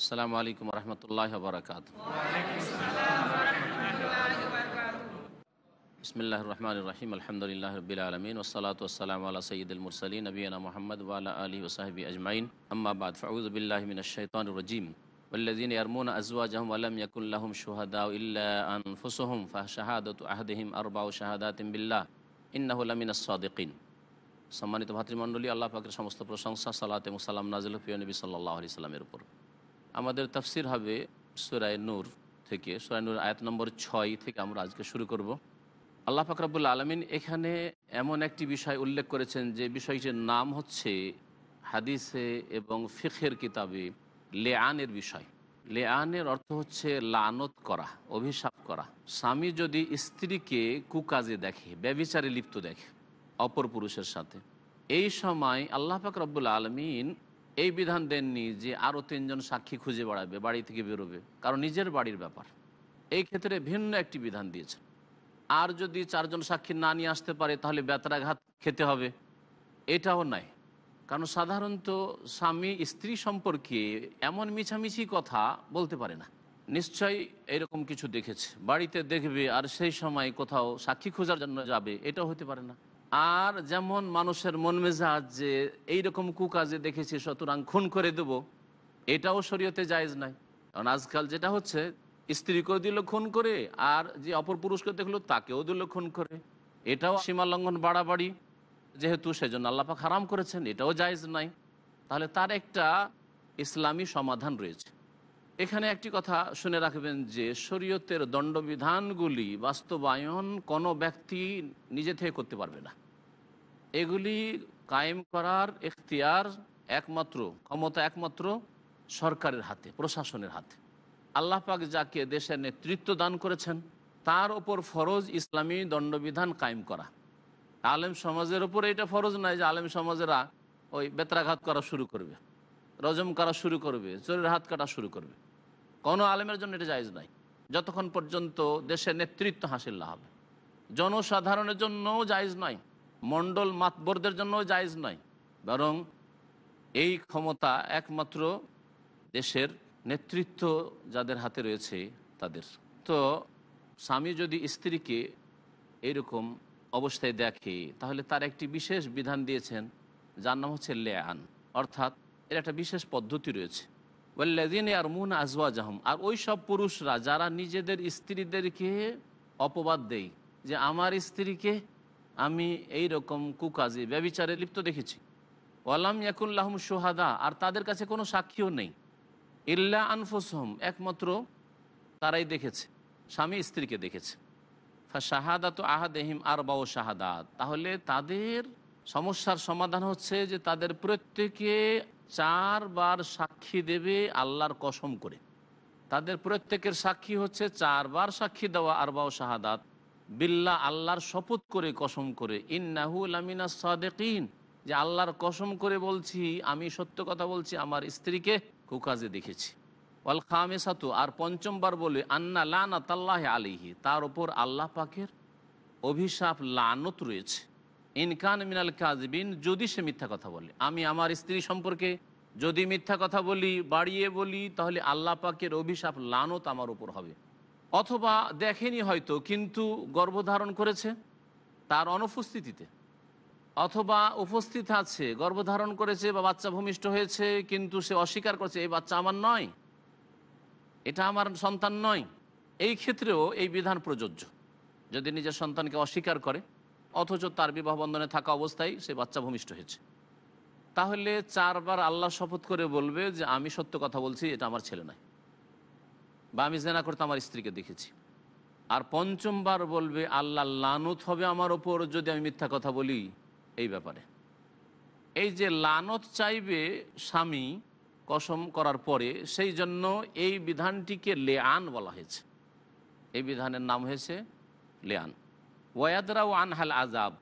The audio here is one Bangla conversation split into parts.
আসসালামু আলাইকুম রহমতুল্লাহ বরকাত। বিসমিল্লাহ রহমান রহিম আলহামদুলিল্লাহ রবিল আলমিন ওসলাত ওসালাম আল্লাহ সঈদুল মুরসলিন নবীনা মোহাম্মদ ওয়ালা আলী ওসাহবি আজমাইন আম্মা বাদ ফাউযুবিল্লাহি মিনাশ শাইতানির রাজিম ওয়াল্লাযীনা ইয়ারমুনা আজওয়াজাহুম ওয়া লাম ইয়াকুল লাহুম শুহাদাউ ইল্লা আনফুসুহুম ফাশাহাদাতু আহাদিহিম আরবাউ শাহাদাতিন বিল্লাহ ইন্নাহু লামিনাস সাদিকিন। সম্মানিত ভাতৃমণ্ডলী, আল্লাহ পাকের সমস্ত প্রশংসা, সালাত এবং সালাম নাযিল প্রিয় নবী সাল্লাল্লাহু আলাইহি সাল্লামের উপর। আমাদের তাফসির হবে সূরা নূর থেকে, সূরা নূর আয়াত নম্বর 6 থেকে আমরা আজকে শুরু করব। আল্লাহ পাক রব্বুল আলামিন এখানে এমন একটি বিষয় উল্লেখ করেছেন যে বিষয়টির নাম হচ্ছে হাদিসে এবং ফিকহের কিতাবে লেআনের বিষয়। লেআনের অর্থ হচ্ছে লানত করা, অভিশাপ করা। স্বামী যদি স্ত্রীকে কুকাজে দেখে, ব্যভিচারে লিপ্ত দেখে অপর পুরুষের সাথে, এই সময় আল্লাহ পাক রব্বুল আলামিন এই বিধান দেননি যে আরও 3জন সাক্ষী খুঁজে বেড়াবে, বাড়ি থেকে বেরোবে, কারণ নিজের বাড়ির ব্যাপার। এই ক্ষেত্রে ভিন্ন একটি বিধান দিয়েছে। আর যদি 4জন সাক্ষী না নিয়ে আসতে পারে তাহলে বেত্রাঘাত খেতে হবে, এটাও নাই। কারণ সাধারণত স্বামী স্ত্রী সম্পর্কে এমন মিছামিছি কথা বলতে পারে না। নিশ্চয়ই এরকম কিছু দেখেছে, বাড়িতে দেখবে আর সেই সময় কোথাও সাক্ষী খোঁজার জন্য যাবে, এটাও হতে পারে না। আর যেমন মানুষের মন মেজাজ যে এইরকম কুকাজে দেখেছি সুতরাং খুন করে দেব, এটাও শরীয়তে জায়েজ নাই। কারণ আজকাল যেটা হচ্ছে, স্ত্রীকেও দিল খুন করে, আর যে অপর পুরুষকে দেখলো তাকেও দিল খুন করে, এটাও সীমা লঙ্ঘন, বাড়াবাড়ি। যেহেতু সেজন্য আল্লাহ পাক হারাম করেছেন, এটাও জায়েজ নাই। তাহলে তার একটা ইসলামী সমাধান রয়েছে। এখানে একটি কথা শুনে রাখবেন যে শরীয়তের দণ্ডবিধানগুলি বাস্তবায়ন কোনো ব্যক্তি নিজে থেকে করতে পারবে না। এগুলি কায়েম করার এখতিয়ার একমাত্র, ক্ষমতা একমাত্র সরকারের হাতে, প্রশাসনের হাতে। আল্লাহ পাক যাকে দেশের নেতৃত্ব দান করেছেন তার ওপর ফরজ ইসলামী দণ্ডবিধান কায়েম করা। আলেম সমাজের ওপর এটা ফরজ নয় যে আলেম সমাজেরা ওই বেত্রাঘাত করা শুরু করবে, রজম করা শুরু করবে, চোরের হাত কাটা শুরু করবে। কোনো আলেমের জন্য এটা জায়েজ নাই যতক্ষণ পর্যন্ত দেশের নেতৃত্ব হাসিল না হবে। জনসাধারণের জন্যও জায়েজ নয়, মণ্ডল মাতবরদের জন্যও জায়েজ নয়, বরং এই ক্ষমতা একমাত্র দেশের নেতৃত্ব যাদের হাতে রয়েছে তাদের। তো স্বামী যদি স্ত্রীকে এইরকম অবস্থায় দেখে তাহলে তার একটি বিশেষ বিধান দিয়েছেন, যার নাম হচ্ছে লেআন। অর্থাৎ এর একটা বিশেষ পদ্ধতি রয়েছে। ওয়াল্লাযীনা ইয়ারমুনা আজওয়াজাহুম, আর ওই সব পুরুষরা যারা নিজেদের স্ত্রীদেরকে অপবাদ দেয় যে আমার স্ত্রীকে আমি এই রকম কুকাজে ব্যভিচারে লিপ্ত দেখেছি। ওয়ালাম ইয়াকুল লাহুম শুহাদা, আর তাদের কাছে কোনো সাক্ষীও নেই। ইল্লা আনফুসুহুম, একমাত্র তারাই দেখেছে, স্বামী স্ত্রীকে দেখেছে। শাহাদাতু আহাদিহিম আরবাউ শাহাদাত, তাহলে তাদের সমস্যার সমাধান হচ্ছে যে তাদের প্রত্যেকে 4বার সাক্ষী দেবে আল্লাহর কসম করে। তাদের প্রত্যেকের সাক্ষী হচ্ছে 4বার সাক্ষী দেওয়া, আরবাউ শাহাদাত বিল্লাহ, আল্লাহর শপথ করে, কসম করে, ইন্নাহু লামিনাস সাদিকিন, যে আল্লাহর কসম করে বলছি, আমি সত্য কথা বলছি, আমার স্ত্রীকে কুকাজে দেখেছি। ওয়াল খামিসাতু, আর 5বার বলে আন্না লানাতাল্লাহি আলাইহি, তার উপর আল্লাহ পাকের অভিশাপ, লানত রয়েছে। ইনকান মিনাল কাযিবিন, যদি সে মিথ্যা কথা বলে। আমি আমার স্ত্রী সম্পর্কে যদি মিথ্যা কথা বলি, বাড়িয়ে বলি, তাহলে আল্লাহ পাকের অভিশাপ, লানত আমার উপর হবে। অথবা দেখেনি হয়তো কিন্তু গর্ভধারণ করেছে তার অনুপস্থিতিতে, অথবা উপস্থিত আছে, গর্ভধারণ করেছে বা বাচ্চা ভূমিষ্ঠ হয়েছে কিন্তু সে অস্বীকার করছে এই বাচ্চা আমার নয়, এটা আমার সন্তান নয়। এই ক্ষেত্রেও এই বিধান প্রযোজ্য। যদি নিজের সন্তানকে অস্বীকার করে অথচ তার বিবাহ বন্ধনে থাকা অবস্থায় সে বাচ্চা ভূমিষ্ঠ হয়েছে, তাহলে 4বার আল্লাহ শপথ করে বলবে যে আমি সত্য কথা বলছি, এটা আমার ছেলে নয়, বা আমি জেনা করতে আমার স্ত্রীকে দেখেছি। আর 5বার বলবে আল্লাহ লানত হবে আমার ওপর যদি আমি মিথ্যা কথা বলি এই ব্যাপারে। এই যে লানত চাইবে স্বামী কসম করার পরে, সেই জন্য এই বিধানটিকে লেআন বলা হয়েছে। এই বিধানের নাম হয়েছে লেআন। ওয়াদরাউ আনহাল আজাব,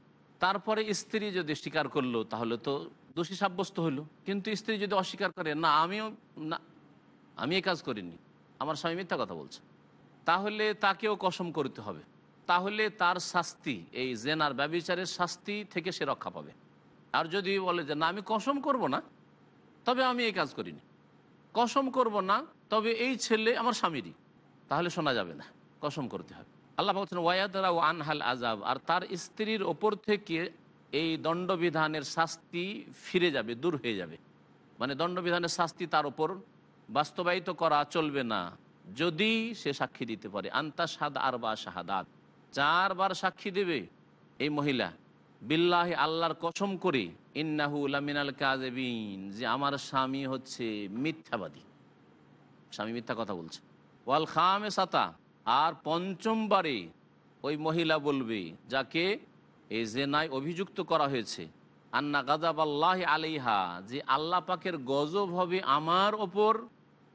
তারপরে স্ত্রী যদি স্বীকার করলো তাহলে তো দোষী সাব্যস্ত হলো। কিন্তু স্ত্রী যদি অস্বীকার করে, না আমিও না, আমি এই কাজ করিনি, আমার স্বামী মিথ্যা কথা বলছে, তাহলে তাকেও কসম করতে হবে। তাহলে তার শাস্তি, এই জেনার ব্যভিচারের শাস্তি থেকে সে রক্ষা পাবে। আর যদি বলে যে না আমি কসম করব না, তবে আমি এই কাজ করিনি, কসম করব না, তবে এই ছেলে আমার স্বামীরই, তাহলে শোনা যাবে না, কসম করতে হবে। আল্লাহ বলছেন ওয়ায়াদরা ও আনহাল আজাব, আর তার স্ত্রীর ওপর থেকে এই দণ্ডবিধানের শাস্তি ফিরে যাবে, দূর হয়ে যাবে। মানে দণ্ডবিধানের শাস্তি তার ওপর বাস্তবায়িত করা চলবে না যদি সে সাক্ষী দিতে পারে। আন্তা সাদ আর বা শাহাদাত, 4 বার সাক্ষী দেবে এই মহিলা, বিল্লাহি আল্লাহর কসম করে, ইন্নাহু লামিনাল কাযিবিন, যে আমার স্বামী হচ্ছে মিথ্যাবাদী, স্বামী মিথ্যা কথা বলছে। ওয়াল খামেসাতা, আর 5মবারে ওই মহিলা বলবে যাকে এই জেনায় অভিযুক্ত করা হয়েছে, আন্না গাজাব আল্লাহ আলাইহা, যে আল্লাহ পাকের গজব হবে আমার ওপর,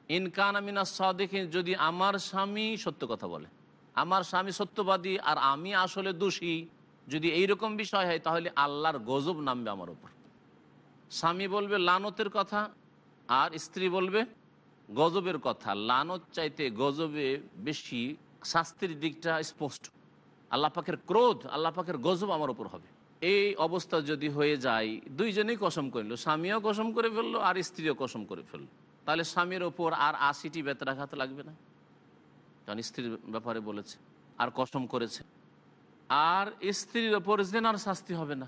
ইনকান আমিনা সাদিকিন, যদি আমার স্বামী সত্য কথা বলে, আমার স্বামী সত্যবাদী আর আমি আসলে দোষী, যদি এইরকম বিষয় হয় তাহলে আল্লাহর গজব নামবে আমার ওপর। স্বামী বলবে লানতের কথা আর স্ত্রী বলবে গজবের কথা। লানত চাইতে গজবে বেশি শাস্তির দিকটা স্পষ্ট। আল্লাহ পাকের ক্রোধ, আল্লাহ পাকের গজব আমার ওপর হবে। এই অবস্থা যদি হয়ে যায়, দুইজনেই কসম করলো, স্বামীও কসম করে ফেললো আর স্ত্রীও কসম করে ফেললো, তাহলে স্বামীর ওপর আর 80টি বেত্রাঘাত লাগবে না, কারণ স্ত্রীর ব্যাপারে বলেছে আর কসম করেছে। আর স্ত্রীর ওপর জেনার শাস্তি হবে না,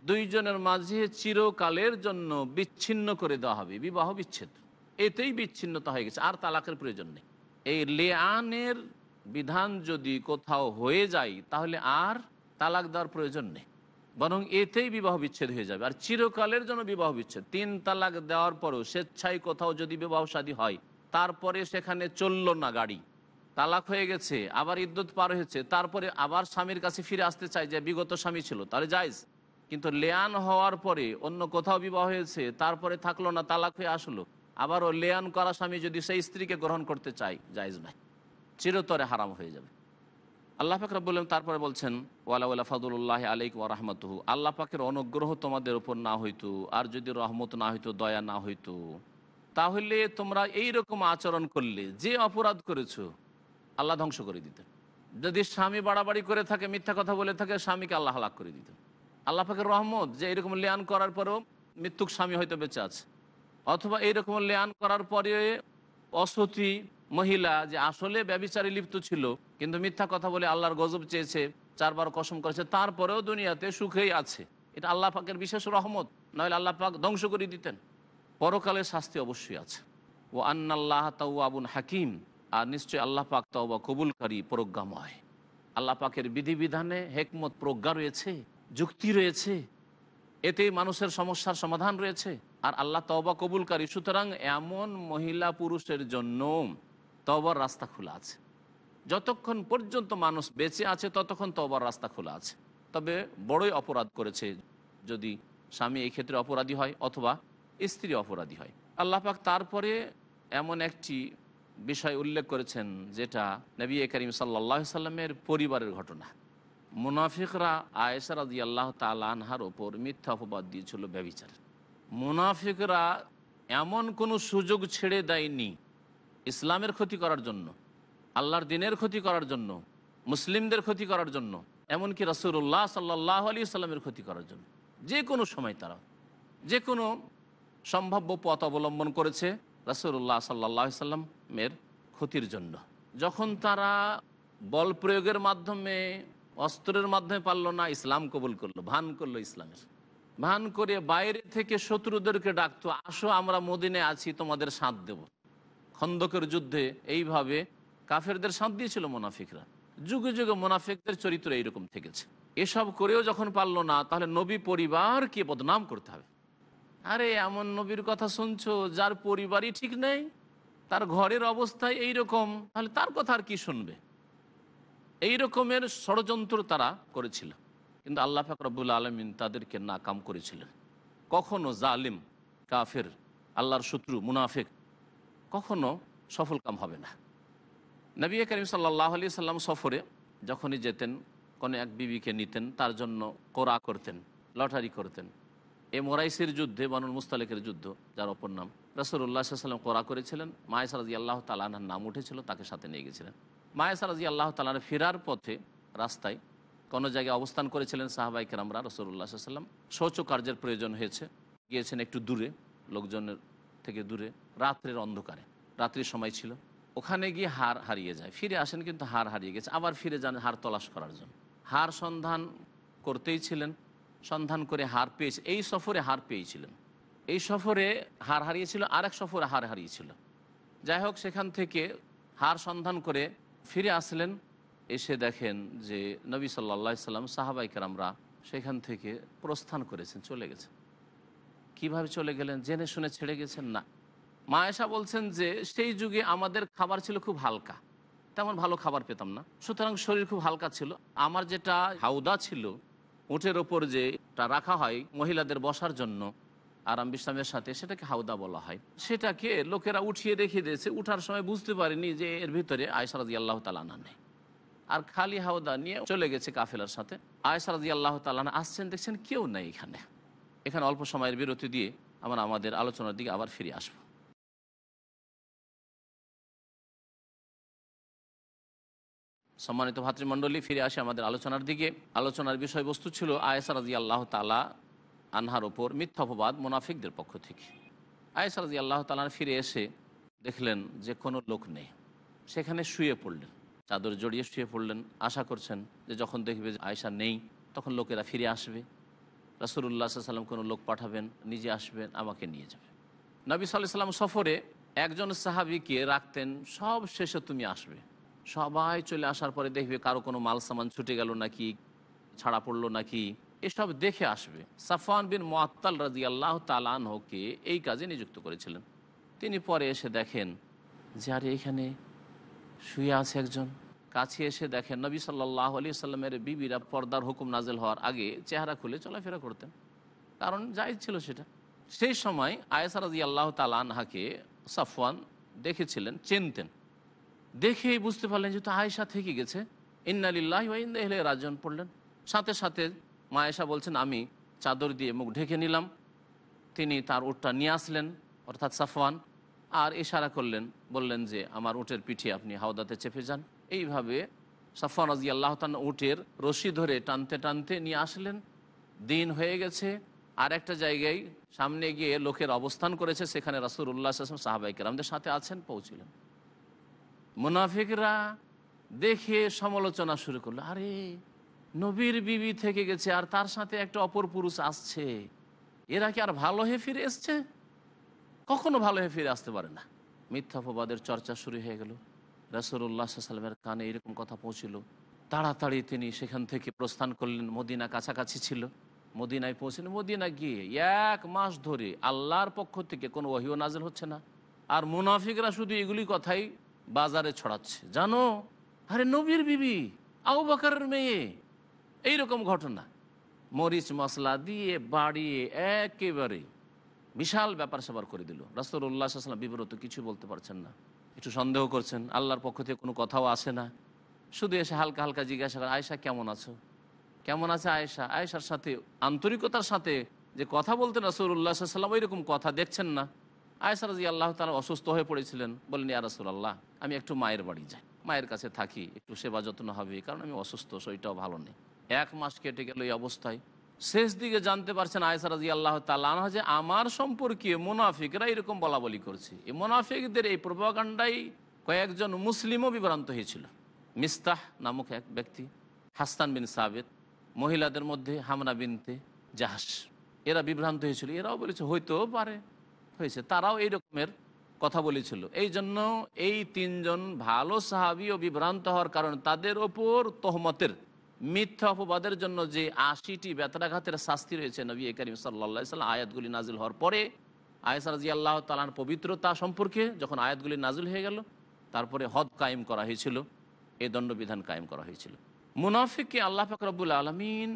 দুইজনের মাঝে চিরকালের জন্য বিচ্ছিন্ন করে দেওয়া হবে, বিবাহ বিচ্ছেদ, এতেই বিচ্ছিন্নতা হয়ে গেছে, আর তালাকের প্রয়োজন নেই। এই লেআনের বিধান যদি কোথাও হয়ে যায় তাহলে আর তালাক দেওয়ার প্রয়োজন নেই, বরং এতেই বিবাহ বিচ্ছেদ হয়ে যাবে, আর চিরকালের জন্য বিবাহ বিচ্ছেদ। 3 তালাক দেওয়ার পরও স্বেচ্ছায় কোথাও যদি বিবাহ শাদী হয়, তারপরে সেখানে চলল না গাড়ি, তালাক হয়ে গেছে, আবার ইদ্যত পার হয়েছে, তারপরে আবার স্বামীর কাছে ফিরে আসতে চায় যে বিগত স্বামী ছিল, তাহলে জায়েজ। কিন্তু লেয়ান হওয়ার পরে অন্য কোথাও বিবাহ হয়েছে, তারপরে থাকলো না, তালাক হয়ে আসলো, আবারও লেয়ান করা স্বামী যদি সেই স্ত্রীকে গ্রহণ করতে চায়, জায়েজ নাই, চিরতরে হারাম হয়ে যাবে। আল্লাহ পাক রব্বুল আলামিন তারপরে বলছেন ওয়ালা ওয়ালা ফাদুল্লাহ আলাইকুম ওয়া রাহমাতুহু, আল্লাহ পাকের অনুগ্রহ তোমাদের উপর না হইতো, আর যদি রহমত না হইতো, দয়া না হইতো, তাহলে তোমরা এই রকম আচরণ করলে, যে অপরাধ করেছো আল্লাহ ধ্বংস করে দিতেন। যদি স্বামী বাড়াবাড়ি করে থাকে, মিথ্যা কথা বলে থাকে, স্বামীকে আল্লাহ হালাক করে দিতেন। আল্লাহ পাকের রহমত যে এরকম লেয়ান করার পরেও মৃত্যুক স্বামী হয়তো বেঁচে আছে, অথবা এইরকম লেয়ান করার পরে অসতী মহিলা যে আসলে ব্যভিচারে লিপ্ত ছিল কিন্তু মিথ্যা কথা বলে আল্লাহর গজব চেয়েছে, 4 বার কসম করেছে, তারপরেও দুনিয়াতে সুখেই আছে, এটা আল্লাহ পাকের বিশেষ রহমত, নইলে আল্লাহ পাক ধ্বংস করে দিতেন। পরকালের শাস্তি অবশ্যই আছে। ও আন্নাল্লাহ তাওয়াবুন হাকিম, আর নিশ্চয় আল্লাহ পাক তওবা কবুলকারী, প্রজ্ঞাময়। আল্লাহ পাকের বিধিবিধানে হেকমত, প্রজ্ঞা রয়েছে, যুক্তি রয়েছে, এতে মানুষের সমস্যার সমাধান রয়েছে, আর আল্লাহ তওবা কবুলকারী। সুতরাং এমন মহিলা পুরুষের জন্য তওবার রাস্তা খোলা আছে, যতক্ষণ পর্যন্ত মানুষ বেঁচে আছে ততক্ষণ তওবার রাস্তা খোলা আছে। তবে বড়ই অপরাধ করেছে যদি স্বামী এই ক্ষেত্রে অপরাধী হয় অথবা স্ত্রী অপরাধী হয়। আল্লাহ পাক তারপরে এমন একটি বিষয় উল্লেখ করেছেন যেটা নবী করিম সাল্লাল্লাহু আলাইহি সাল্লামের পরিবারের ঘটনা। মুনাফিকরা আয়েশা রাদিয়াল্লাহু তাআলা আনহার ওপর মিথ্যা অপবাদ দিয়েছিল ব্যভিচার। মুনাফিকরা এমন কোনো সুযোগ ছেড়ে দেয়নি ইসলামের ক্ষতি করার জন্য, আল্লাহর দিনের ক্ষতি করার জন্য, মুসলিমদের ক্ষতি করার জন্য, এমনকি রাসূলুল্লাহ সাল্লাল্লাহু আলাইহি সাল্লামের ক্ষতি করার জন্য। যে কোনো সময় তারা যে কোনো সম্ভাব্য পথ অবলম্বন করেছে রাসূলুল্লাহ সাল্লাল্লাহু আলাইহি সাল্লামের ক্ষতির জন্য। যখন তারা বল প্রয়োগের মাধ্যমে, অস্ত্রের মাধ্যমে পারল না, ইসলাম কবুল করলো, ভান করলো ইসলামের, ভান করে বাইরে থেকে শত্রুদেরকে ডাকতো, আসো আমরা মদিনায় আছি, তোমাদের সাথ দেব। খন্দকের যুদ্ধে এইভাবে কাফেরদের সাথ দিয়েছিল মুনাফিকরা। যুগে যুগে মুনাফিকদের চরিত্র এইরকম থেকেছে। এসব করেও যখন পারল না, তাহলে নবী পরিবারকে বদনাম করতে হবে। আরে এমন নবীর কথা শুনছো যার পরিবারই ঠিক নেই, তার ঘরের অবস্থায় এইরকম, তাহলে তার কথা আর কি শুনবে? এই রকমের ষড়যন্ত্র তারা করেছিল, কিন্তু আল্লাহ পাক রব্বুল আলামিন তাদেরকে নাকাম করেছিলেন। কখনো জালিম, কাফের, আল্লাহর শত্রু, মুনাফিক কখনো সফলকাম হবে না। নবী করিম সাল্লাল্লাহু আলাইহি সাল্লাম সফরে যখনই যেতেন, কোনো এক বিবিকে নিতেন, তার জন্য কোরা করতেন, লটারি করতেন। এই মোরাইসির যুদ্ধে, বানুল মুস্তালিকের যুদ্ধ যার অপর নাম, রাসূলুল্লাহ সাল্লাল্লাহু আলাইহি ওয়াসাল্লাম কোরা করেছিলেন। মায়েশা রাদিয়াল্লাহু তাআলা আনহার নাম উঠেছিল, তাকে সাথে নিয়ে গেছিলেন। মায়েশা রাদিয়াল্লাহু তাআলা ফেরার পথে রাস্তায় কোনো জায়গায় অবস্থান করেছিলেন সাহাবায়ে কেরামরা। রাসূলুল্লাহ সাল্লাল্লাহু আলাইহি ওয়াসাল্লাম শৌচ কার্যের প্রয়োজন হয়েছে, গিয়েছেন একটু দূরে, লোকজনের থেকে দূরে, রাত্রের অন্ধকারে, রাত্রির সময় ছিল, ওখানে গিয়ে হার হারিয়ে যায়। ফিরে আসেন কিন্তু হার হারিয়ে গেছে, আবার ফিরে যান হার তলাশ করার জন্য। হার সন্ধান করতেই ছিলেন, সন্ধান করে হার পেয়েছে। এই সফরে হার পেয়েছিলেন, এই সফরে হার হারিয়েছিল, আর এক সফরে হার হারিয়েছিল। যাই হোক, সেখান থেকে হার সন্ধান করে ফিরে আসলেন। এসে দেখেন যে নবী সাল্লাল্লাহু আলাইহি সাল্লাম, সাহাবায়ে কেরামরা সেখান থেকে প্রস্থান করেছেন, চলে গেছেন। কিভাবে চলে গেলেন? জেনে শুনে ছেড়ে গেছেন? না। মা আয়েশা বলছেন যে সেই যুগে আমাদের খাবার ছিল খুব হালকা, তেমন ভালো খাবার পেতাম না, সুতরাং শরীর খুব হালকা ছিল। আমার যেটা হাউদা ছিল, উটের ওপর যেটা রাখা হয় মহিলাদের বসার জন্য আরাম বিশ্রামের সাথে, সেটাকে হাউদা বলা হয়। সেটাকে লোকেরা উঠিয়ে রেখে দিয়েছে, উঠার সময় বুঝতে পারেনি যে এর ভিতরে আয়েশা রাদিয়াল্লাহু তাআলা আনহা নেই, আর খালি হাউদা নিয়ে চলে গেছে কাফেলার সাথে। আয়েশা রাদিয়াল্লাহু তাআলা আনহা আসছেন, দেখছেন কেউ নেই এখানে। এখানে অল্প সময়ের বিরতি দিয়ে আমরা আমাদের আলোচনার দিকে আবার ফিরে আসব। সম্মানিত ভাতৃমণ্ডলী, ফিরে আসে আমাদের আলোচনার দিকে। আলোচনার বিষয়বস্তু ছিল আয়েশা রাদিয়াল্লাহু তাআলা আনহার ওপর মিথ্যা অপবাদ মুনাফিকদের পক্ষ থেকে। আয়েশা রাদিয়াল্লাহু তাআলা ফিরে এসে দেখলেন যে কোনো লোক নেই, সেখানে শুয়ে পড়লেন, চাদর জড়িয়ে শুয়ে পড়লেন। আশা করছেন যে যখন দেখবে যে আয়েশা নেই, তখন লোকেরা ফিরে আসবে, রাসূলুল্লাহ সাল্লাল্লাহু আলাইহি ওয়াসাল্লাম কোনো লোক পাঠাবেন, নিজে আসবেন, আমাকে নিয়ে যাবে। নবী সাল্লাল্লাহু আলাইহি ওয়াসাল্লাম সফরে একজন সাহাবীকে রাখতেন, সব শেষে তুমি আসবে। সবাই চলে আসার পরে দেখবে কারো কোনো মাল সামান ছুটে গেল নাকি, ছাড়া পড়লো নাকি, এসব দেখে আসবে। সাফওয়ান বিন মুআত্তাল রাদিয়াল্লাহু তাআলা আনহুকে এই কাজে নিযুক্ত করেছিলেন। তিনি পরে এসে দেখেন যে আরে এখানে শুয়ে আছে একজন। কাছে এসে দেখেন নবী সাল্লাল্লাহু আলাইহি সাল্লামের বিবিরা পর্দার হুকুম নাজেল হওয়ার আগে চেহারা খুলে চলাফেরা করতেন, কারণ জায়েজ ছিল সেটা। সেই সময় আয়েশা রাদিয়াল্লাহু তাআলা আনহাকে সাফওয়ান দেখেছিলেন, চিনতেন। দেখেই বুঝতে পারলেন যে তো আয়েশা থেকে গেছে। ইন্না লিল্লাহি ওয়া ইন্না ইলাইহি রাজিউন পড়লেন। সাথে সাথে মা আয়েশা বলছেন, আমি চাদর দিয়ে মুখ ঢেকে নিলাম। তিনি তার উটটা নিয়ে আসলেন, অর্থাৎ সাফওয়ান, আর ইশারা করলেন, বললেন যে আমার উটের পিঠে আপনি হাওদাতে চেপে যান। এইভাবে সাফওয়ান রাদিয়াল্লাহু তাআলা উটের রশি ধরে টানতে টানতে নিয়ে আসলেন। দিন হয়ে গেছে, আর একটা জায়গায় সামনে গিয়ে লোকের অবস্থান করেছে, সেখানে রাসূলুল্লাহ সাল্লাল্লাহু আলাইহি ওয়াসাল্লাম সাহাবায়ে কেরামদের সাথে আছেন, পৌঁছিলেন। মুনাফিকরা দেখে সমালোচনা শুরু করলো, আরে নবীর বিবি থেকে গেছে আর তার সাথে একটা অপর পুরুষ আসছে, এরা কি আর ভালো হয়ে ফিরে এসছে? কখনো ভালো হয়ে ফিরে আসতে পারে না। মিথ্যাপবাদের চর্চা শুরু হয়ে গেল। রাসূলুল্লাহ সাল্লাল্লাহু আলাইহি ওয়াসাল্লামের কানে এরকম কথা পৌঁছিল। তাড়াতাড়ি তিনি সেখান থেকে প্রস্থান করলেন। মদিনা কাছাকাছি ছিল, মদিনায় পৌঁছলেন। মদিনা গিয়ে 1 মাস ধরে আল্লাহর পক্ষ থেকে কোনো ওহীও নাযিল হচ্ছে না, আর মুনাফিকরা শুধু এগুলি কথাই বাজারে ছড়াচ্ছে, জানো আরে নবীর বিবি, আবু বকরের মেয়ে, এইরকম ঘটনা। মরিচ মশলা দিয়ে বাড়িয়ে একেবারে বিশাল ব্যাপার স্যাপার করে দিল। রাসূলুল্লাহ সাল্লাল্লাহু আলাইহি ওয়াসাল্লাম বিব্রত, কিছু বলতে পারছেন না, একটু সন্দেহ করছেন, আল্লাহর পক্ষ থেকে কোনো কথাও আসে না। শুধু এসে হালকা হালকা জিজ্ঞাসা করে, আয়েশা কেমন আছো? কেমন আছে আয়েশা? আয়েশার সাথে আন্তরিকতার সাথে যে কথা বলতেন রাসূলুল্লাহ সাল্লাল্লাহু আলাইহি ওয়াসাল্লাম, ওইরকম কথা দেখছেন না। আয়েশা রাদিয়াল্লাহু তাআলা অসুস্থ হয়ে পড়েছিলেন, বললেন, ইয়া রাসূলুল্লাহ, আমি একটু মায়ের বাড়ি যাই, মায়ের কাছে থাকি, একটু সেবা যত্ন হবে, কারণ আমি অসুস্থ, শরীরটাও ভালো নেই। 1 মাস কেটে গেল এই অবস্থায়। শেষ দিকে জানতে পারছেন আয়েশা রাদিয়াল্লাহু তাআলা আনহা যে আমার সম্পর্কে মুনাফিকরা এরকম বলাবলি করছে। এই মুনাফিকদের এই প্রোপাগান্ডায় কয়েকজন মুসলিমও বিভ্রান্ত হয়েছিল। মিস্তাহ নামক এক ব্যক্তি, হাসান বিন সাবিত, মহিলাদের মধ্যে হামনা বিনতে জাহাস, এরা বিভ্রান্ত হয়েছিল। এরাও বলেছে হয়তো পারে হয়েছে, তারাও এই রকমের কথা বলেছিল। এই জন্য এই 3 জন ভালো সাহাবীও বিভ্রান্ত হওয়ার কারণে তাদের ওপর তহমতের, মিথ্যা অপবাদের জন্য যে 80টি বেত্রাঘাতের শাস্তি রয়েছে নবী করিম সাল্লাল্লাহু আলাইহি ওয়াসাল্লাম আয়াতগুলি নাজিল হওয়ার পরে, আয়েশা রাদিয়াল্লাহু তাআলার পবিত্রতা সম্পর্কে যখন আয়াতগুলি নাজিল হয়ে গেল, তারপরে হদ কায়েম করা হয়েছিল, এই দণ্ডবিধান কায়েম করা হয়েছিল। মুনাফিককে আল্লাহ পাক রব্বুল আলামিন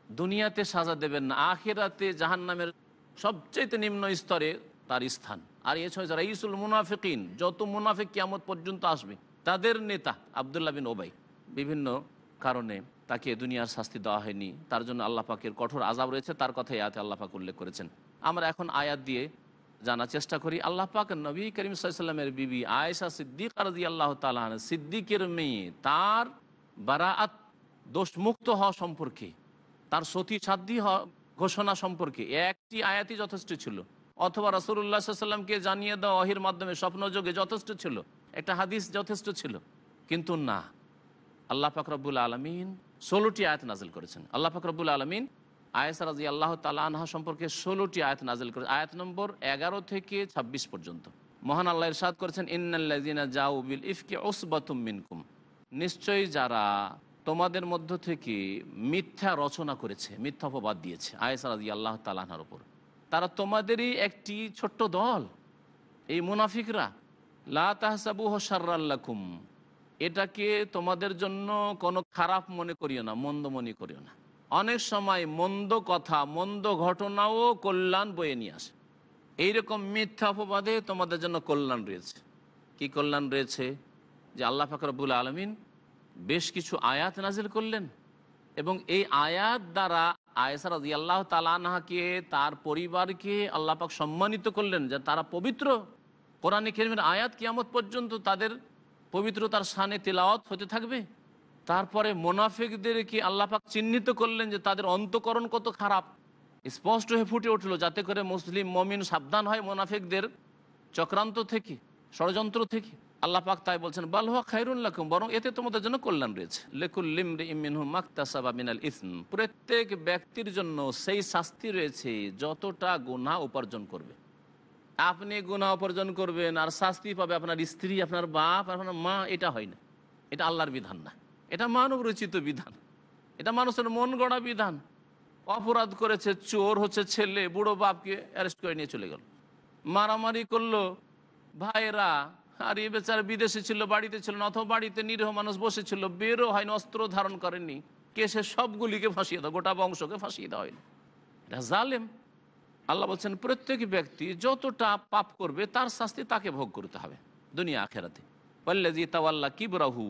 দুনিয়াতে সাজা দেবেন না, আখিরাতে জাহান্নামের সবচেয়ে নিম্ন স্তরে তার স্থান। আর এছাড়া রাইসুল মুনাফিকিন, যত মুনাফিক কিয়ামত পর্যন্ত আসবে তাদের নেতা আব্দুল্লাহ বিন ওবাই, বিভিন্ন কারণে তাকে দুনিয়ার শাস্তি দেওয়া হয়নি, তার জন্য আল্লাহ পাকের কঠোর আযাব রয়েছে, তার কথাই আয়াতে আল্লাহ পাক উল্লেখ করেছেন। আমরা এখন আয়াত দিয়ে জানার চেষ্টা করি। আল্লাহ পাক নবী করিম সাল্লাল্লাহু আলাইহি ওয়াসাল্লামের বিবি আয়েশা সিদ্দিকা রাদিয়াল্লাহু তাআলা আনহা, সিদ্দিকের মেয়ে, তার বারাআত, দোষমুক্ত হওয়া সম্পর্কে, তার সতী সাধ্বী ঘোষণা সম্পর্কে একটি আয়াতই যথেষ্ট ছিল। অথবা রাসূলুল্লাহ সাল্লাল্লাহু আলাইহি সাল্লামকে জানিয়ে দেওয়া ওহীর মাধ্যমে স্বপ্নযোগে যথেষ্ট ছিল, একটা হাদিস যথেষ্ট ছিল। কিন্তু না, আল্লাহ পাক রব্বুল আলামিন 16টি আয়াত নাজিল করেছেন। আল্লাহ পাক রব্বুল আলামিন আয়েশা রাদিয়াল্লাহু তাআলা আনহা সম্পর্কে 16টি আয়াত নাজিল করেছেন, আয়াত নম্বর 11 থেকে 26 পর্যন্ত। মহান আল্লাহ ইরশাদ করেছেন, ইন্নাল্লাযীনা জাউ বিল ইফকি উসবাতুম মিনকুম, নিশ্চয়ই যারা তোমাদের মধ্য থেকে মিথ্যা রচনা করেছে, মিথ্যা অপবাদ দিয়েছে আয়েশা রাদিয়াল্লাহু তাআলা আনহার উপর, তারা তোমাদেরই একটি ছোট্ট দল। এই মুনাফিকরা, লা তাহসাবুহু শাররাল লাকুম, এটাকে তোমাদের জন্য কোনো খারাপ মনে করিও না, মন্দ মনে করিও না। অনেক সময় মন্দ কথা, মন্দ ঘটনাও কল্যাণ বয়ে নিয়ে আসে। এইরকম মিথ্যা অপবাদে তোমাদের জন্য কল্যাণ রয়েছে। কি কল্যাণ রয়েছে? যে আল্লাহ পাক রব্বুল আলামিন বেশ কিছু আয়াত নাজিল করলেন, এবং এই আয়াত দ্বারা আয়েশা রাদিয়াল্লাহু তাআলা আনহাকে, তার পরিবারকে আল্লাহ পাক সম্মানিত করলেন যে তারা পবিত্র। কোরআনে কারীমের আয়াত কিয়ামত পর্যন্ত তাদের পবিত্রতার শানে তেলাওয়াত হতে থাকবে। তারপরে মুনাফিকদেরকে আল্লাহ পাক চিহ্নিত করলেন যে তাদের অন্তঃকরণ কত খারাপ, স্পষ্ট হয়ে ফুটে উঠল, যাতে করে মুসলিম মুমিন সাবধান হয় মুনাফিকদের চক্রান্ত থেকে, ষড়যন্ত্র থেকে। আল্লাহ পাক তাই বলছেন, বাল হুয়া খায়রুল লাকুম, বরং এতে তোমাদের জন্য কল্যাণ রয়েছে। লিকুল্লি ইমরিইম মিনহুম মাকতাসাবা মিনাল ইসম, প্রত্যেক ব্যক্তির জন্য সেই শাস্তি রয়েছে যতটা গুনাহ উপার্জন করবে। আপনি গুনাহ উপার্জন করবেন আর শাস্তি পাবে আপনার স্ত্রী, আপনার বাপ, আপনার মা, এটা হয় না। এটা আল্লাহর বিধান না, এটা মানব রচিত বিধান, এটা মানুষের মন গড়া বিধান। অপরাধ করেছে, চোর হচ্ছে ছেলে, বুড়ো বাপকে অ্যারেস্ট করে নিয়ে চলে গেল। মারামারি করলো ভাইয়েরা, আর এ বেচারা বিদেশে ছিল, বাড়িতে ছিল না, অথবা বাড়িতে নিরীহ মানুষ বসেছিল, বেরো হয়নি, অস্ত্র ধারণ করেননি, কেসে সবগুলিকে ফাঁসিয়ে দাও, গোটা বংশকে ফাঁসিয়ে দেওয়া হয়নি। এটা জালেম। আল্লাহ বলছেন প্রত্যেক ব্যক্তি যতটা পাপ করবে তার শাস্তি তাকে ভোগ করতে হবে দুনিয়া আখেরাতে। ওয়াল্লাযী তাওয়াল্লা কিবরাহু,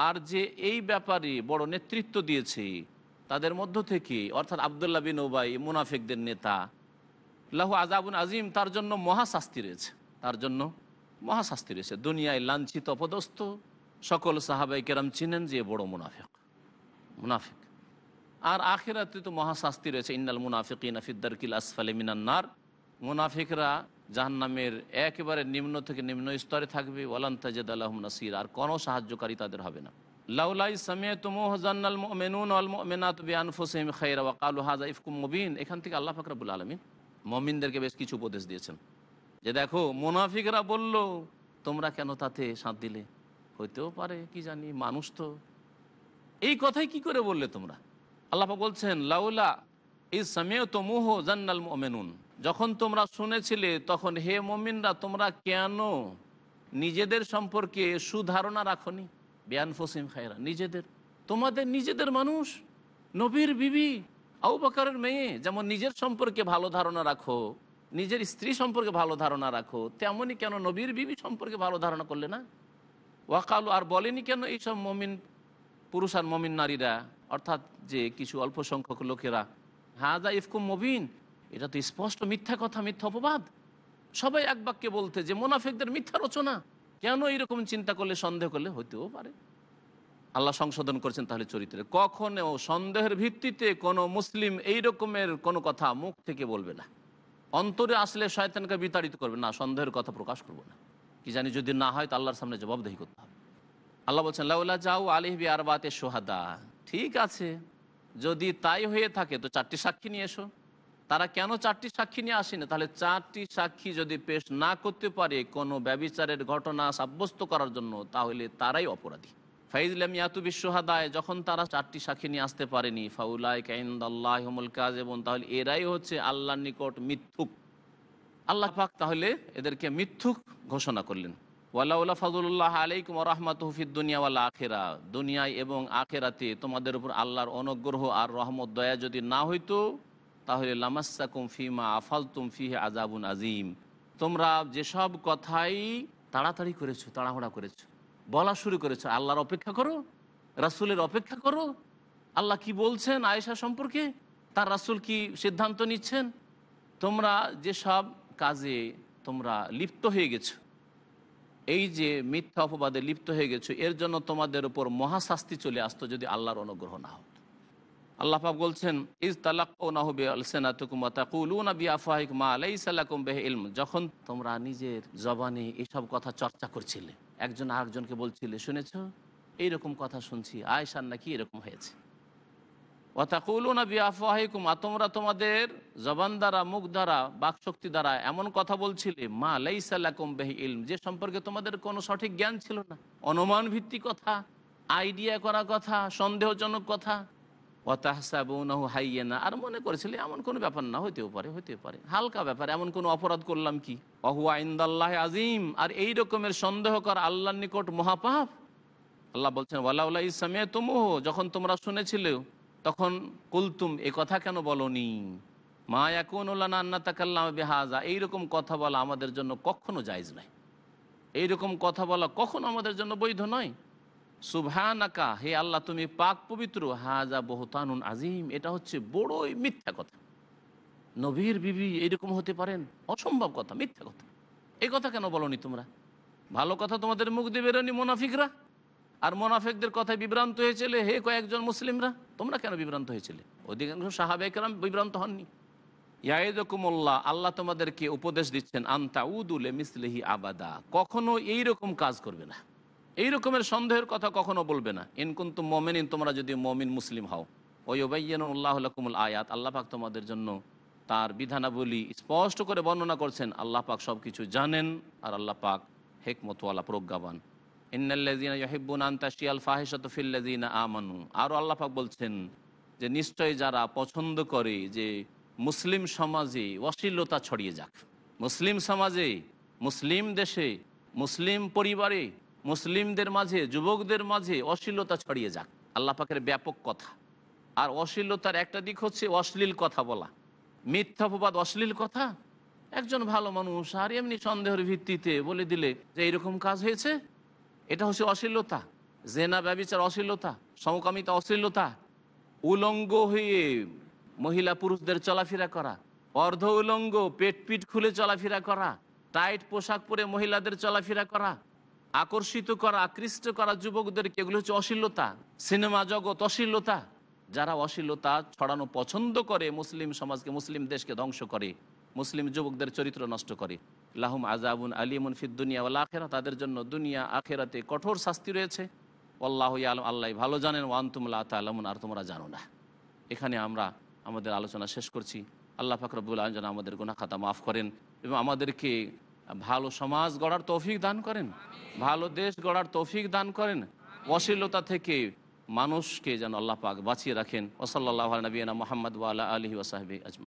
আর যে এই ব্যাপারে বড় নেতৃত্ব দিয়েছে তাদের মধ্য থেকে, অর্থাৎ আব্দুল্লাহ বিন উবাই, মুনাফিকদের নেতা, লাহু আযাবুন আযীম, তার জন্য মহাশাস্তি রয়েছে, তার জন্য মহাশাস্তি রয়েছে। দুনিয়ায় লাঞ্ছিত অপদস্থ সকল সাহাবায়ে কেরাম চিনেন যে বড় মুনাফিক। আর আখিরাতে তো মহাশাস্তি রয়েছে, ইন্নাল মুনাফিকিনা ফিদ দারকিল আসফালি মিনান নার, মুনাফিকরা জাহান্নামের একেবারে নিম্ন থেকে নিম্ন স্তরে থাকবে। ওয়ালান তাজিদ লাহুম নাসীর, আর কোনো সাহায্যকারী তাদের হবে না। লাউলাই সামিআতুমুহু যান্নাল মুমিনুনা ওয়াল মুমিনাতু বিআনফুসিহিম খায়রা ওয়া ক্বালু হাযা ইফকুম মুবিন। এখান থেকে আল্লাহ পাক রব্বুল আলামিন মুমিনদেরকে বেশ কিছু উপদেশ দিয়েছেন, যে দেখো মুনাফিকরা বলল তোমরা কেন তাতে সাথ দিলে, হইতেও পারে কি জানি, মানুষ তো। এই কথাই কি করে বললে তোমরা? আল্লাহ পাক বলছেন, লাউলা ইজ সামিআতুমুহু যান্নাল মুমিনুন, যখন তোমরা শুনেছিলে তখন হে মুমিনরা তোমরা কেন নিজেদের সম্পর্কে সুধারণা রাখনি? বিআনফুসিহিম খায়রা, নিজেদের, তোমাদের নিজেদের মানুষ, নবীর বিবি, আবু বকরের মেয়ে যেমন নিজের সম্পর্কে ভালো ধারণা রাখো, নিজের স্ত্রী সম্পর্কে ভালো ধারণা রাখো, তেমনই কেন নবীর বিবি সম্পর্কে ভালো ধারণা করলে না? ওয়াকালু, আর বলেনি কেন এইসব মমিন পুরুষ আর মমিন নারীরা, অর্থাৎ যে কিছু অল্প সংখ্যক লোকেরা, হাযা ইফকুম মুবিন, এটা তো স্পষ্ট মিথ্যা কথা, মিথ্যা অপবাদ। সবাই এক বাক্যে বলতে যে মুনাফিকদের মিথ্যা রচনা, কেন এইরকম চিন্তা করলে, সন্দেহ করলে, হইতেও পারে। আল্লাহ সংশোধন করছেন তাহলে চরিত্রে। কখনো সন্দেহের ভিত্তিতে কোনো মুসলিম এই রকমের কোনো কথা মুখ থেকে বলবে না। অন্তরে আসলে শয়তানকে বিতাড়িত করবে না, সন্দেহের কথা প্রকাশ করবো না, কি জানি যদি না হয় তো আল্লাহর সামনে জবাবদিহি করতে হবে। আল্লাহ বলছেন, লাউলা যাও আলাইহি বিআরবাতি শুহাদা, ঠিক আছে যদি তাই হয়ে থাকে তো 4টি সাক্ষী নিয়ে এসো। তারা কেন 4টি সাক্ষী নিয়ে আসেনি? তাহলে 4টি সাক্ষী যদি পেশ না করতে পারে কোনো ব্যভিচারের ঘটনা সাব্যস্ত করার জন্য, তাহলে তারাই অপরাধী। ফাইজলাম ইয়াতু বিশ্বহাদায়, যখন তারা 4টি সাক্ষী নিয়ে আসতে পারেনি, ফাউলাইকা ইনদাল্লাহি হুমুল কাযিবুন, তাহলে এরাই হচ্ছে আল্লাহর নিকট মিথ্যুক। আল্লাহ পাক তাহলে এদেরকে মিথ্যুক ঘোষণা করলেন। ওয়ালাউলা ফাযলুল্লাহ আলাইকুম ওয়া রাহমাতুহু ফিদ দুনিয়া ওয়াল আখিরা, দুনিয়ায় এবং আখিরাতে তোমাদের উপর আল্লাহর অনুগ্রহ আর রহমত দয়া যদি না হইতো, তাহলে লামাসসাকুম ফিমা আফালতুম ফিহি আযাবুন আযীম, তোমরা যেসব কথাই তাড়াতাড়ি করেছো, তাড়াহুড়া করেছো, বলা শুরু করেছো, আল্লাহর অপেক্ষা করো, রাসূলের অপেক্ষা করো, আল্লাহ কি বলছেন আয়েশা সম্পর্কে, তার রাসূল কি সিদ্ধান্ত নিচ্ছেন, তোমরা যেসব কাজে তোমরা লিপ্ত হয়ে গেছো, এই যে মিথ্যা অপবাদে লিপ্ত হয়ে গেছো, এর জন্য তোমাদের উপর মহাশাস্তি চলে আসতো যদি আল্লাহর অনুগ্রহ না হতো। আল্লাহ পাক বলছেন, ইজ তালাক্কাউনাহু বিআলসিনাতিকুম ওয়া তাকুলুনা বিআফওয়াহিকুম মা লাইসা লাকুম বিহি ইলম। যখন তোমরা নিজের জবানে এসব কথা চর্চা করছিলে, একজন আরেকজনকে বলছিলে, শুনেছো এইরকম কথা শুনছি, আয়েশার নাকি এরকম হয়েছে। ওয়া তাকুলুনা বিআফওয়াহিকুম, আর তোমরা তোমাদের জবান দ্বারা, মুখ দ্বারা, বাকশক্তি দ্বারা এমন কথা বলছিলে, মা লাইসা লাকুম বিহি ইলম, যে সম্পর্কে তোমাদের কোনো সঠিক জ্ঞান ছিল না, অনুমান ভিত্তিক কথা, আইডিয়া করা কথা, সন্দেহজনক কথা। ওয়াতাহসাবুনাহু হাইয়্যানা, আর মনে করেছিলে এমন কোনো ব্যাপার না, হইতেও পারে, হইতেও পারে, হালকা ব্যাপার, এমন কোনো অপরাধ করলাম কি। ওয়া হুয়া ইনদাল্লাহি আযীম, আর এই রকমের সন্দেহ করা আল্লাহর নিকট মহাপাপ। আল্লাহ বলছেন, ওয়ালাউলা ইজ সামিআতুমুহু, যখন তোমরা শুনেছিলে তখন কুলতুম, এ কথা কেন বলনি, মা ইয়াকুনু লানা আন নাতাকাল্লামা বিহাযা, এইরকম কথা বলা আমাদের জন্য কখনো জায়েজ নয়, এইরকম কথা বলা কখনো আমাদের জন্য বৈধ নয়। সুবহানাকা, হে আল্লাহ তুমি পাক পবিত্র, হাজা বহুতানুন আজিম, এটা হচ্ছে বড়ই মিথ্যা কথা। নবীর বিবি এইরকম হতে পারেন, অসম্ভব কথা, মিথ্যা কথা। এই কথা কেন বলনি তোমরা? ভালো কথা তোমাদের মুখ দিয়ে বেরোনি মুনাফিকরা, আর মোনাফেকদের কথায় বিভ্রান্ত হয়েছিলে হে কয়েকজন মুসলিমরা। তোমরা কেন বিভ্রান্ত হয়েছিলে? অধিকাংশ সাহাবায়ে কেরাম বিভ্রান্ত হননি। ইয়াইদুকুমুল্লাহ, আল্লাহ তোমাদেরকে উপদেশ দিচ্ছেন, আনতাউদু লিমিসলিহি আবাদা, কখনো এইরকম কাজ করবে না, এই রকমের সন্দেহের কথা কখনো বলবে না। ইন কুনতুম মুমিনিন, তোমরা যদি মুমিন মুসলিম হও। ওয়া ইউবায়্যিনুল্লাহু লাকুমুল আয়াত, আল্লাহ পাক তোমাদের জন্য তার বিধানাবলী স্পষ্ট করে বর্ণনা করছেন। আল্লাহ পাক সব কিছু জানেন, আর আল্লাহ পাক হিকমতওয়ালা, প্রজ্ঞাবান। ইন্নাল্লাযীনা ইউহিব্বুনা আন তাশিয়াল ফাহিশাতু ফিল্লাযীনা আমানু, আরও আল্লাহ পাক বলছেন যে নিশ্চয় যারা পছন্দ করে যে মুসলিম সমাজে অশ্লীলতা ছড়িয়ে যাক, মুসলিম সমাজে, মুসলিম দেশে, মুসলিম পরিবারে, মুসলিমদের মাঝে, যুবকদের মাঝে অশ্লীলতা ছড়িয়ে যাক, আল্লাহ পাকের ব্যাপক কথা। আর অশ্লীলতার একটা দিক হচ্ছে অশ্লীল কথা বলা, মিথ্যাপবাদ, অশ্লীল কথা। একজন ভালো মানুষ আর এমনি সন্দেহের ভিত্তিতে বলে দিলে যে এইরকম কাজ হয়েছে, এটা হচ্ছে অশ্লীলতা। জেনা, ব্যভিচার অশ্লীলতা, সমকামিতা অশ্লীলতা। উলঙ্গ হয়ে মহিলা পুরুষদের চলাফেরা করা, অর্ধ উলঙ্গ পেট পিট খুলে চলাফেরা করা, টাইট পোশাক পরে মহিলাদের চলাফেরা করা, আকর্ষিত করা, আকৃষ্ট করা যুবকদেরকে, এগুলো হচ্ছে অশ্লীলতা। সিনেমা জগৎ অশ্লীলতা। যারা অশ্লীলতা ছড়ানো পছন্দ করে, মুসলিম সমাজকে, মুসলিম দেশকে ধ্বংস করে, মুসলিম যুবকদের চরিত্র নষ্ট করে, লাহুম আযাবুন আলীমুন ফিদ দুনিয়া ওয়াল আখিরাহ, তাদের জন্য দুনিয়া আখিরাতে কঠোর শাস্তি রয়েছে। আল্লাহু ইয়ালাম, আল্লাহ ভালো জানেন, ওয়া আনতুম লা তা'লামুন, আর তোমরা জানো না। এখানে আমরা আমাদের আলোচনা শেষ করছি। আল্লাহ পাক রব্বুল আলামিন যেন আমাদের গুনাহ খাতা মাফ করেন এবং আমাদেরকে ভালো সমাজ গড়ার তৌফিক দান করেন, ভালো দেশ গড়ার তৌফিক দান করেন, অশ্লীলতা থেকে মানুষকে যেন আল্লাহ পাক বাঁচিয়ে রাখেন। ওয়া সাল্লাল্লাহু আলা নবিয়িনা মুহাম্মদ ওয়া আলা আলিহি ওয়া সাহবিহি আজমাইন।